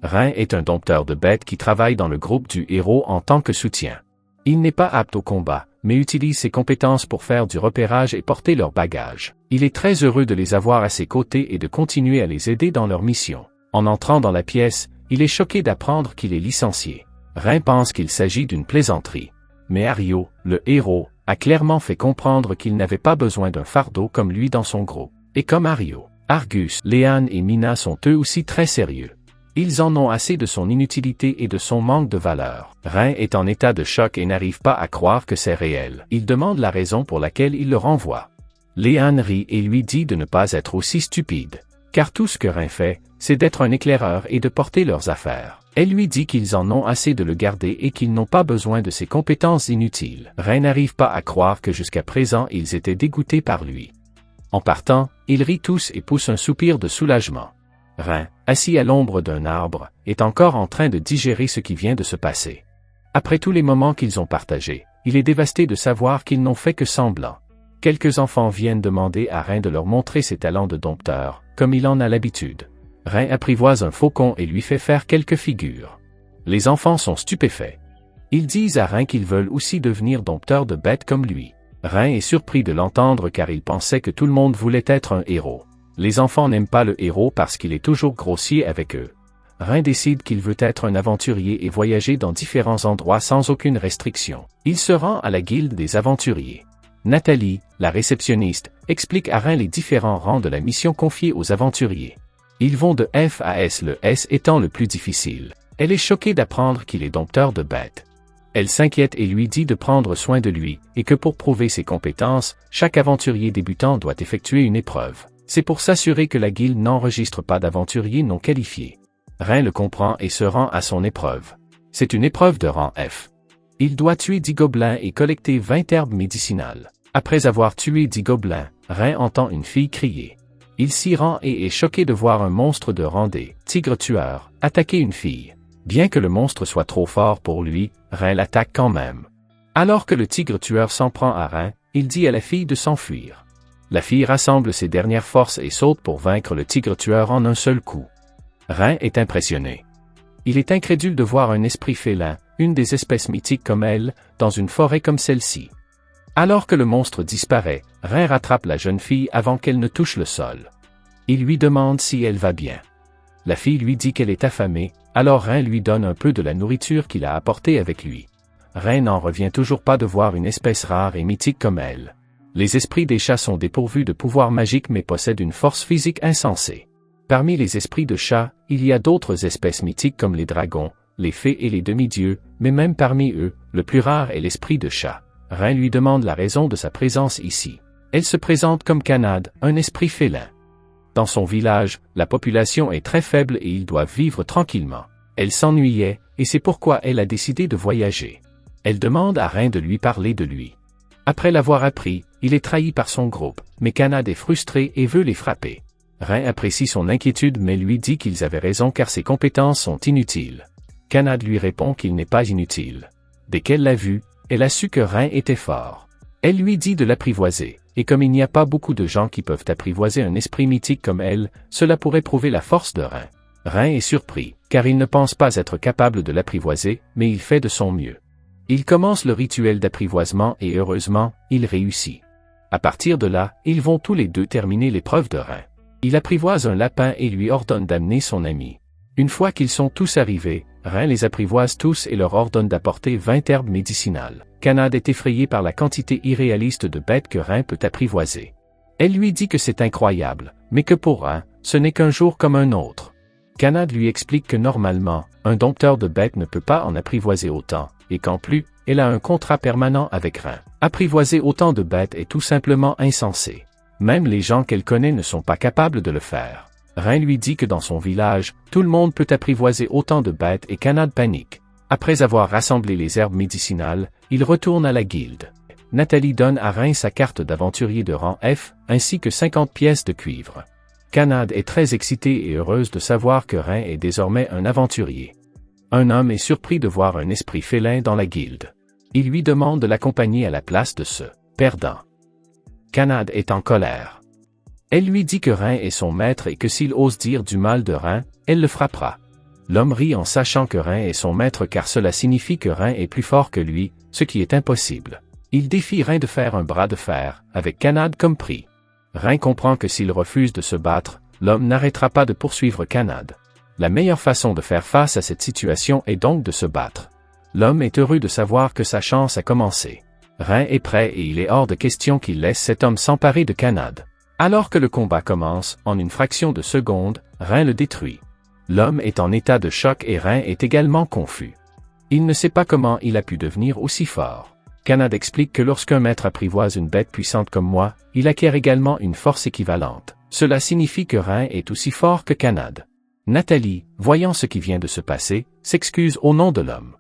Rein est un dompteur de bêtes qui travaille dans le groupe du héros en tant que soutien. Il n'est pas apte au combat, mais utilise ses compétences pour faire du repérage et porter leurs bagages. Il est très heureux de les avoir à ses côtés et de continuer à les aider dans leur mission. En entrant dans la pièce, il est choqué d'apprendre qu'il est licencié. Rein pense qu'il s'agit d'une plaisanterie. Mais Ario, le héros, a clairement fait comprendre qu'il n'avait pas besoin d'un fardeau comme lui dans son groupe. Et comme Ario, Argus, Léane et Mina sont eux aussi très sérieux. Ils en ont assez de son inutilité et de son manque de valeur. Rein est en état de choc et n'arrive pas à croire que c'est réel. Il demande la raison pour laquelle il le renvoie. Léane rit et lui dit de ne pas être aussi stupide. Car tout ce que Rein fait, c'est d'être un éclaireur et de porter leurs affaires. Elle lui dit qu'ils en ont assez de le garder et qu'ils n'ont pas besoin de ses compétences inutiles. Rein n'arrive pas à croire que jusqu'à présent ils étaient dégoûtés par lui. En partant, ils rient tous et poussent un soupir de soulagement. Rein, assis à l'ombre d'un arbre, est encore en train de digérer ce qui vient de se passer. Après tous les moments qu'ils ont partagés, il est dévasté de savoir qu'ils n'ont fait que semblant. Quelques enfants viennent demander à Rein de leur montrer ses talents de dompteur, comme il en a l'habitude. Rein apprivoise un faucon et lui fait faire quelques figures. Les enfants sont stupéfaits. Ils disent à Rein qu'ils veulent aussi devenir dompteurs de bêtes comme lui. Rein est surpris de l'entendre car il pensait que tout le monde voulait être un héros. Les enfants n'aiment pas le héros parce qu'il est toujours grossier avec eux. Rein décide qu'il veut être un aventurier et voyager dans différents endroits sans aucune restriction. Il se rend à la guilde des aventuriers. Nathalie, la réceptionniste, explique à Rein les différents rangs de la mission confiée aux aventuriers. Ils vont de F à S, le S étant le plus difficile. Elle est choquée d'apprendre qu'il est dompteur de bêtes. Elle s'inquiète et lui dit de prendre soin de lui, et que pour prouver ses compétences, chaque aventurier débutant doit effectuer une épreuve. C'est pour s'assurer que la guilde n'enregistre pas d'aventuriers non qualifiés. Rein le comprend et se rend à son épreuve. C'est une épreuve de rang F. Il doit tuer 10 gobelins et collecter 20 herbes médicinales. Après avoir tué 10 gobelins, Rein entend une fille crier. Il s'y rend et est choqué de voir un monstre de rang D, tigre tueur, attaquer une fille. Bien que le monstre soit trop fort pour lui, Rein l'attaque quand même. Alors que le tigre tueur s'en prend à Rein, il dit à la fille de s'enfuir. La fille rassemble ses dernières forces et saute pour vaincre le tigre tueur en un seul coup. Rein est impressionné. Il est incrédule de voir un esprit félin, une des espèces mythiques comme elle, dans une forêt comme celle-ci. Alors que le monstre disparaît, Rein rattrape la jeune fille avant qu'elle ne touche le sol. Il lui demande si elle va bien. La fille lui dit qu'elle est affamée, alors Rein lui donne un peu de la nourriture qu'il a apportée avec lui. Rein n'en revient toujours pas de voir une espèce rare et mythique comme elle. Les esprits des chats sont dépourvus de pouvoirs magiques mais possèdent une force physique insensée. Parmi les esprits de chats, il y a d'autres espèces mythiques comme les dragons, les fées et les demi-dieux, mais même parmi eux, le plus rare est l'esprit de chat. Rein lui demande la raison de sa présence ici. Elle se présente comme Canade, un esprit félin. Dans son village, la population est très faible et ils doivent vivre tranquillement. Elle s'ennuyait, et c'est pourquoi elle a décidé de voyager. Elle demande à Rein de lui parler de lui. Après l'avoir appris, il est trahi par son groupe, mais Canade est frustré et veut les frapper. Rein apprécie son inquiétude mais lui dit qu'ils avaient raison car ses compétences sont inutiles. Canade lui répond qu'il n'est pas inutile. Dès qu'elle l'a vu, elle a su que Rein était fort. Elle lui dit de l'apprivoiser, et comme il n'y a pas beaucoup de gens qui peuvent apprivoiser un esprit mythique comme elle, cela pourrait prouver la force de Rein. Rein est surpris, car il ne pense pas être capable de l'apprivoiser, mais il fait de son mieux. Il commence le rituel d'apprivoisement et heureusement, il réussit. À partir de là, ils vont tous les deux terminer l'épreuve de Rein. Il apprivoise un lapin et lui ordonne d'amener son ami. Une fois qu'ils sont tous arrivés, Rein les apprivoise tous et leur ordonne d'apporter 20 herbes médicinales. Canade est effrayée par la quantité irréaliste de bêtes que Rein peut apprivoiser. Elle lui dit que c'est incroyable, mais que pour Rein, ce n'est qu'un jour comme un autre. Canade lui explique que normalement, un dompteur de bêtes ne peut pas en apprivoiser autant, et qu'en plus, elle a un contrat permanent avec Rein. Apprivoiser autant de bêtes est tout simplement insensé. Même les gens qu'elle connaît ne sont pas capables de le faire. Rein lui dit que dans son village, tout le monde peut apprivoiser autant de bêtes et Canade panique. Après avoir rassemblé les herbes médicinales, il retourne à la guilde. Nathalie donne à Rein sa carte d'aventurier de rang F, ainsi que 50 pièces de cuivre. Canade est très excitée et heureuse de savoir que Rein est désormais un aventurier. Un homme est surpris de voir un esprit félin dans la guilde. Il lui demande de l'accompagner à la place de ce perdant. Canade est en colère. Elle lui dit que Rein est son maître et que s'il ose dire du mal de Rein, elle le frappera. L'homme rit en sachant que Rein est son maître car cela signifie que Rein est plus fort que lui, ce qui est impossible. Il défie Rein de faire un bras de fer, avec Kanad comme prix. Rein comprend que s'il refuse de se battre, l'homme n'arrêtera pas de poursuivre Kanad. La meilleure façon de faire face à cette situation est donc de se battre. L'homme est heureux de savoir que sa chance a commencé. Rein est prêt et il est hors de question qu'il laisse cet homme s'emparer de Kanad. Alors que le combat commence, en une fraction de seconde, Rein le détruit. L'homme est en état de choc et Rein est également confus. Il ne sait pas comment il a pu devenir aussi fort. Kanad explique que lorsqu'un maître apprivoise une bête puissante comme moi, il acquiert également une force équivalente. Cela signifie que Rein est aussi fort que Kanad. Nathalie, voyant ce qui vient de se passer, s'excuse au nom de l'homme.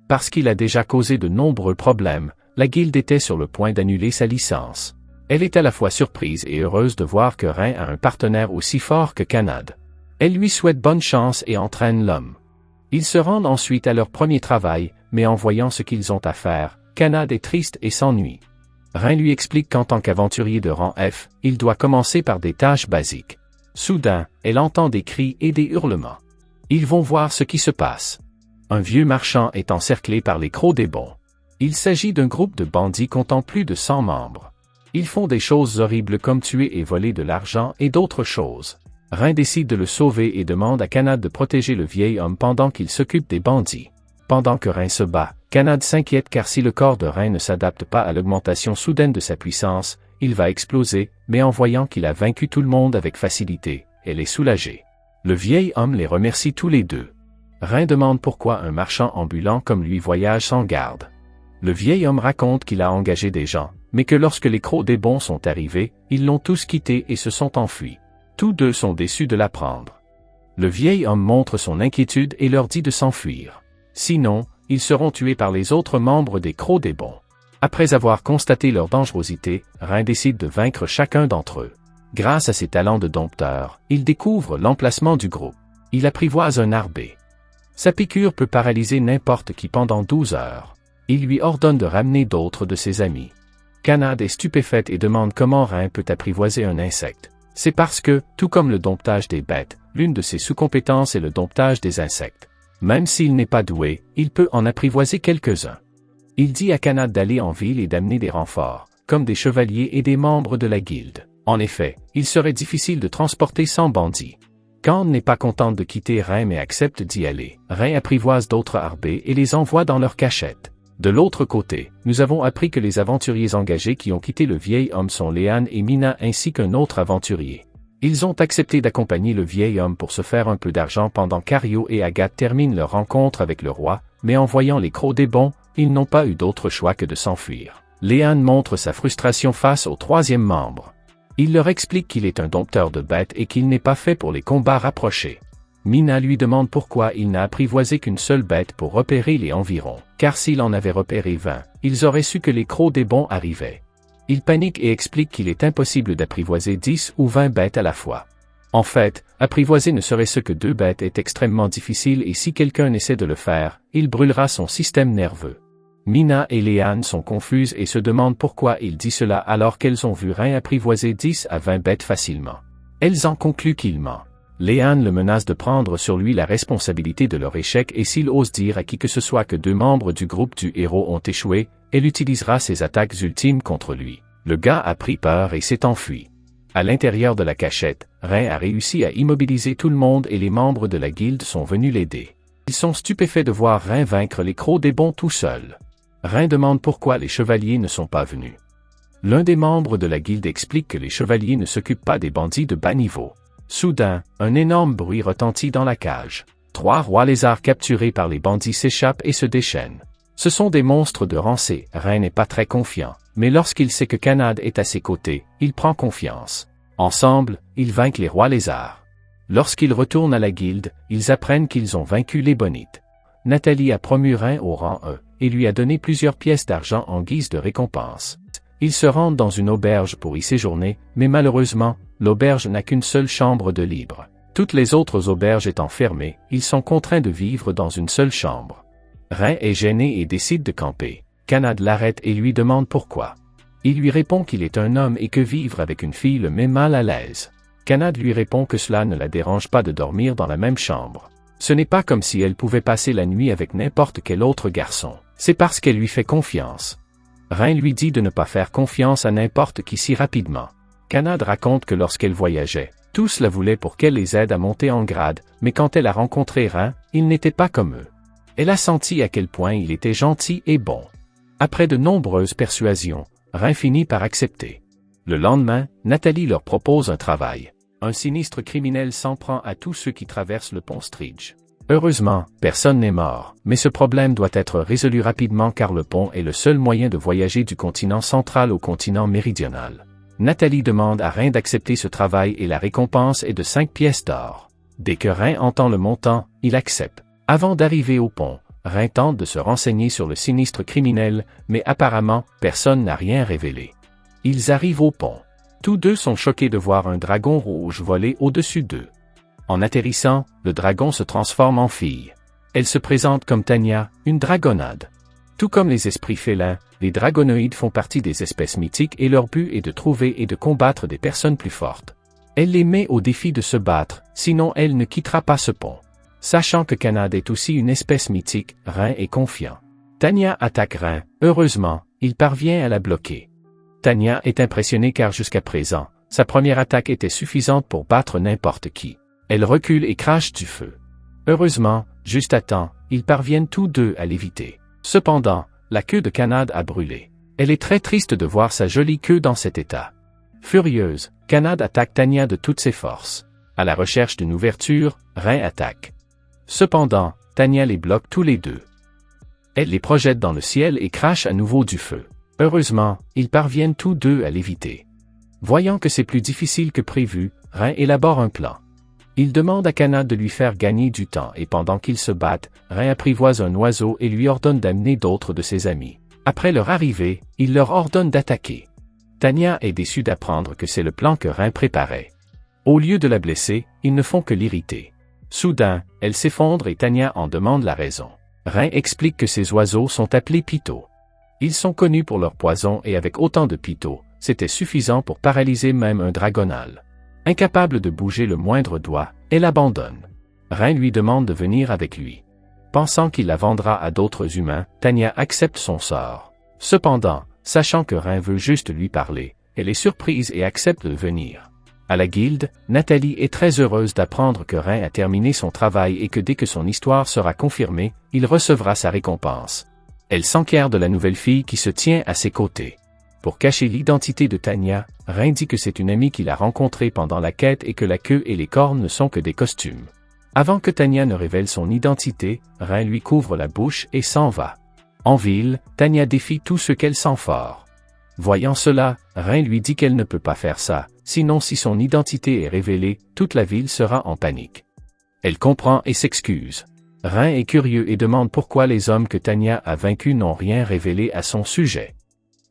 Parce qu'il a déjà causé de nombreux problèmes, la guilde était sur le point d'annuler sa licence. Elle est à la fois surprise et heureuse de voir que Rein a un partenaire aussi fort que Kanad. Elle lui souhaite bonne chance et entraîne l'homme. Ils se rendent ensuite à leur premier travail, mais en voyant ce qu'ils ont à faire, Kanad est triste et s'ennuie. Rein lui explique qu'en tant qu'aventurier de rang F, il doit commencer par des tâches basiques. Soudain, elle entend des cris et des hurlements. Ils vont voir ce qui se passe. Un vieux marchand est encerclé par les crocs des bons. Il s'agit d'un groupe de bandits comptant plus de 100 membres. Ils font des choses horribles comme tuer et voler de l'argent et d'autres choses. Rein décide de le sauver et demande à Kanad de protéger le vieil homme pendant qu'il s'occupe des bandits. Pendant que Rein se bat, Kanad s'inquiète car si le corps de Rein ne s'adapte pas à l'augmentation soudaine de sa puissance, il va exploser, mais en voyant qu'il a vaincu tout le monde avec facilité, elle est soulagée. Le vieil homme les remercie tous les deux. Rein demande pourquoi un marchand ambulant comme lui voyage sans garde. Le vieil homme raconte qu'il a engagé des gens, mais que lorsque les crocs des bons sont arrivés, ils l'ont tous quitté et se sont enfuis. Tous deux sont déçus de l'apprendre. Le vieil homme montre son inquiétude et leur dit de s'enfuir. Sinon, ils seront tués par les autres membres des crocs des bons. Après avoir constaté leur dangerosité, Rein décide de vaincre chacun d'entre eux. Grâce à ses talents de dompteur, il découvre l'emplacement du groupe. Il apprivoise un arbé. Sa piqûre peut paralyser n'importe qui pendant 12 heures. Il lui ordonne de ramener d'autres de ses amis. Kanad est stupéfaite et demande comment Rein peut apprivoiser un insecte. C'est parce que, tout comme le domptage des bêtes, l'une de ses sous-compétences est le domptage des insectes. Même s'il n'est pas doué, il peut en apprivoiser quelques-uns. Il dit à Kanad d'aller en ville et d'amener des renforts, comme des chevaliers et des membres de la guilde. En effet, il serait difficile de transporter 100 bandits. Kand n'est pas contente de quitter Rein mais accepte d'y aller. Rein apprivoise d'autres arbés et les envoie dans leur cachette. De l'autre côté, nous avons appris que les aventuriers engagés qui ont quitté le vieil homme sont Léane et Mina ainsi qu'un autre aventurier. Ils ont accepté d'accompagner le vieil homme pour se faire un peu d'argent pendant qu'Ario et Agathe terminent leur rencontre avec le roi, mais en voyant les crocs des bons, ils n'ont pas eu d'autre choix que de s'enfuir. Léane montre sa frustration face au troisième membre. Il leur explique qu'il est un dompteur de bêtes et qu'il n'est pas fait pour les combats rapprochés. Mina lui demande pourquoi il n'a apprivoisé qu'une seule bête pour repérer les environs, car s'il en avait repéré 20, ils auraient su que les crocs des bons arrivaient. Il panique et explique qu'il est impossible d'apprivoiser 10 ou 20 bêtes à la fois. En fait, apprivoiser ne serait-ce que 2 bêtes est extrêmement difficile et si quelqu'un essaie de le faire, il brûlera son système nerveux. Mina et Léane sont confuses et se demandent pourquoi il dit cela alors qu'elles ont vu Rein apprivoiser 10 à 20 bêtes facilement. Elles en concluent qu'il ment. Léane le menace de prendre sur lui la responsabilité de leur échec et s'il ose dire à qui que ce soit que 2 membres du groupe du héros ont échoué, elle utilisera ses attaques ultimes contre lui. Le gars a pris peur et s'est enfui. À l'intérieur de la cachette, Rein a réussi à immobiliser tout le monde et les membres de la guilde sont venus l'aider. Ils sont stupéfaits de voir Rein vaincre les crocs des bons tout seul. Rein demande pourquoi les chevaliers ne sont pas venus. L'un des membres de la guilde explique que les chevaliers ne s'occupent pas des bandits de bas niveau. Soudain, un énorme bruit retentit dans la cage. 3 rois lézards capturés par les bandits s'échappent et se déchaînent. Ce sont des monstres de rang C. Rein n'est pas très confiant, mais lorsqu'il sait que Kanad est à ses côtés, il prend confiance. Ensemble, ils vainquent les rois lézards. Lorsqu'ils retournent à la guilde, ils apprennent qu'ils ont vaincu les bonites. Nathalie a promu Rein au rang E, et lui a donné plusieurs pièces d'argent en guise de récompense. Ils se rendent dans une auberge pour y séjourner, mais malheureusement, l'auberge n'a qu'une seule chambre de libre. Toutes les autres auberges étant fermées, ils sont contraints de vivre dans une seule chambre. Rein est gêné et décide de camper. Kanad l'arrête et lui demande pourquoi. Il lui répond qu'il est un homme et que vivre avec une fille le met mal à l'aise. Kanad lui répond que cela ne la dérange pas de dormir dans la même chambre. Ce n'est pas comme si elle pouvait passer la nuit avec n'importe quel autre garçon, c'est parce qu'elle lui fait confiance. Rein lui dit de ne pas faire confiance à n'importe qui si rapidement. Kanad raconte que lorsqu'elle voyageait, tous la voulaient pour qu'elle les aide à monter en grade, mais quand elle a rencontré Rein, il n'était pas comme eux. Elle a senti à quel point il était gentil et bon. Après de nombreuses persuasions, Rein finit par accepter. Le lendemain, Nathalie leur propose un travail. Un sinistre criminel s'en prend à tous ceux qui traversent le pont Stridge. Heureusement, personne n'est mort, mais ce problème doit être résolu rapidement car le pont est le seul moyen de voyager du continent central au continent méridional. Nathalie demande à Rein d'accepter ce travail et la récompense est de 5 pièces d'or. Dès que Rein entend le montant, il accepte. Avant d'arriver au pont, Rein tente de se renseigner sur le sinistre criminel, mais apparemment, personne n'a rien révélé. Ils arrivent au pont. Tous deux sont choqués de voir un dragon rouge voler au-dessus d'eux. En atterrissant, le dragon se transforme en fille. Elle se présente comme Tanya, une dragonade. Tout comme les esprits félins, les dragonoïdes font partie des espèces mythiques et leur but est de trouver et de combattre des personnes plus fortes. Elle les met au défi de se battre, sinon elle ne quittera pas ce pont. Sachant que Kanad est aussi une espèce mythique, Rein est confiant. Tanya attaque Rein, heureusement, il parvient à la bloquer. Tanya est impressionnée car jusqu'à présent, sa première attaque était suffisante pour battre n'importe qui. Elle recule et crache du feu. Heureusement, juste à temps, ils parviennent tous deux à l'éviter. Cependant, la queue de Kanad a brûlé. Elle est très triste de voir sa jolie queue dans cet état. Furieuse, Kanad attaque Tanya de toutes ses forces. À la recherche d'une ouverture, Rein attaque. Cependant, Tanya les bloque tous les deux. Elle les projette dans le ciel et crache à nouveau du feu. Heureusement, ils parviennent tous deux à l'éviter. Voyant que c'est plus difficile que prévu, Rein élabore un plan. Il demande à Kanad de lui faire gagner du temps et pendant qu'ils se battent, Rein apprivoise un oiseau et lui ordonne d'amener d'autres de ses amis. Après leur arrivée, il leur ordonne d'attaquer. Tanya est déçue d'apprendre que c'est le plan que Rein préparait. Au lieu de la blesser, ils ne font que l'irriter. Soudain, elle s'effondre et Tanya en demande la raison. Rein explique que ces oiseaux sont appelés pitots. Ils sont connus pour leur poison et avec autant de pitots, c'était suffisant pour paralyser même un dragonal. Incapable de bouger le moindre doigt, elle abandonne. Rein lui demande de venir avec lui. Pensant qu'il la vendra à d'autres humains, Tanya accepte son sort. Cependant, sachant que Rein veut juste lui parler, elle est surprise et accepte de venir. À la guilde, Nathalie est très heureuse d'apprendre que Rein a terminé son travail et que dès que son histoire sera confirmée, il recevra sa récompense. Elle s'enquiert de la nouvelle fille qui se tient à ses côtés. Pour cacher l'identité de Tanya, Rein dit que c'est une amie qu'il a rencontrée pendant la quête et que la queue et les cornes ne sont que des costumes. Avant que Tanya ne révèle son identité, Rein lui couvre la bouche et s'en va. En ville, Tanya défie tout ce qu'elle sent fort. Voyant cela, Rein lui dit qu'elle ne peut pas faire ça, sinon si son identité est révélée, toute la ville sera en panique. Elle comprend et s'excuse. Rein est curieux et demande pourquoi les hommes que Tanya a vaincus n'ont rien révélé à son sujet.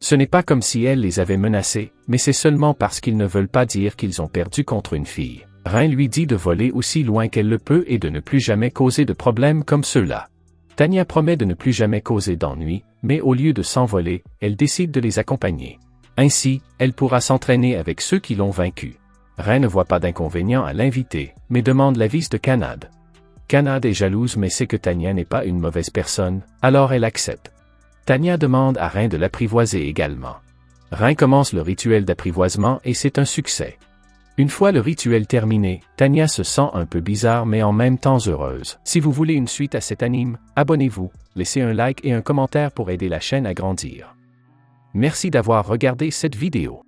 Ce n'est pas comme si elle les avait menacés, mais c'est seulement parce qu'ils ne veulent pas dire qu'ils ont perdu contre une fille. Rein lui dit de voler aussi loin qu'elle le peut et de ne plus jamais causer de problèmes comme ceux-là. Tanya promet de ne plus jamais causer d'ennui, mais au lieu de s'envoler, elle décide de les accompagner. Ainsi, elle pourra s'entraîner avec ceux qui l'ont vaincue. Rein ne voit pas d'inconvénient à l'inviter, mais demande l'avis de Kanad. Kanad est jalouse mais sait que Tanya n'est pas une mauvaise personne, alors elle accepte. Tanya demande à Rein de l'apprivoiser également. Rein commence le rituel d'apprivoisement et c'est un succès. Une fois le rituel terminé, Tanya se sent un peu bizarre mais en même temps heureuse. Si vous voulez une suite à cet anime, abonnez-vous, laissez un like et un commentaire pour aider la chaîne à grandir. Merci d'avoir regardé cette vidéo.